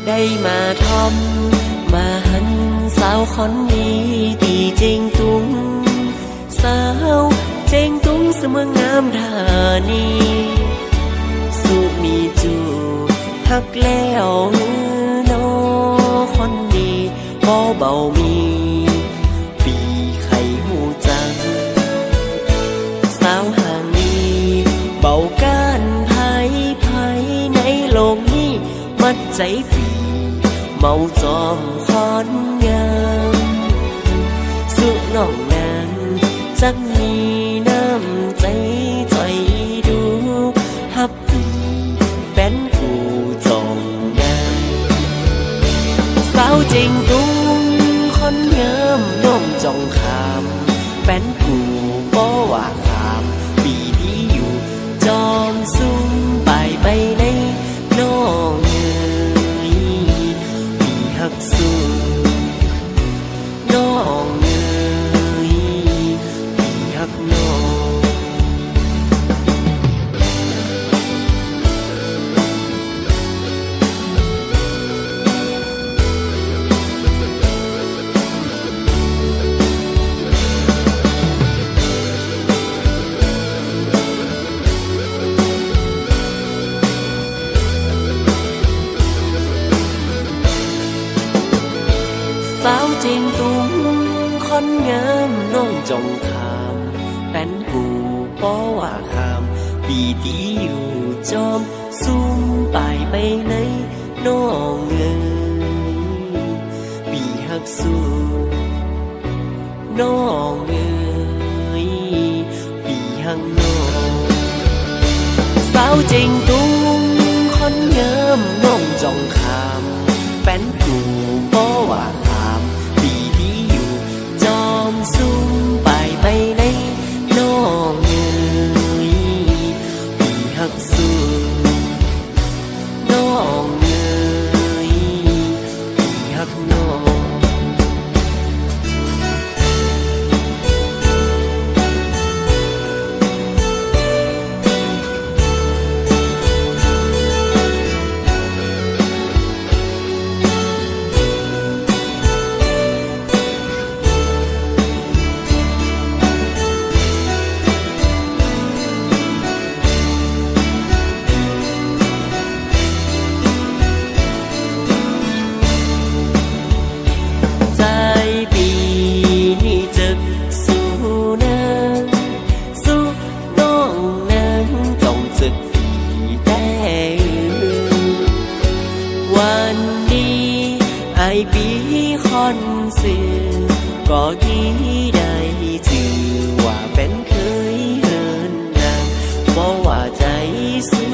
ได้มาทอมมาหันสาวคนนี้ตีเจงตุงสาวเจงตุงเสมองามธานีสุมีจูหักแล้วโนคนดีบ่เบามีปีไข่หูจังสาวห่างนี้เบาก้านไผ่ในโลกนี้มัดใจปีเมาจอมคอนงามสุน้องนั้นจักมีน้ำใจใจดูฮับปีเป็นผู้จองงามสาวจริงตุงคนงามน้องจองคำเป็นผู้บ่ว่าคำปีที่อยู่จอมซุ่มไปในน้องหักสู้น้องเอ๋ยพี่หักน้องสาวเจงตุงคนงามน้องจงคำเป็นผู้บ่ว่าคำปีที่อยู่จอมซุ่มไปในน้องเอ๋ยปีหักสู้น้องเอ๋ยปีหักน้องสาวเจงตุงคนงามน้องจงคำเป็นผู้บ่ว่าปีที่อยู่จอมซุ่มไปในน้องเอ๋ยปีหักสู้น้องเอ๋ยปีหักน้องวันนี้ไอปีคอนเสือก็ดีได้ชื่อว่าเป็นเคยเฮินนางบอกว่าใจสู้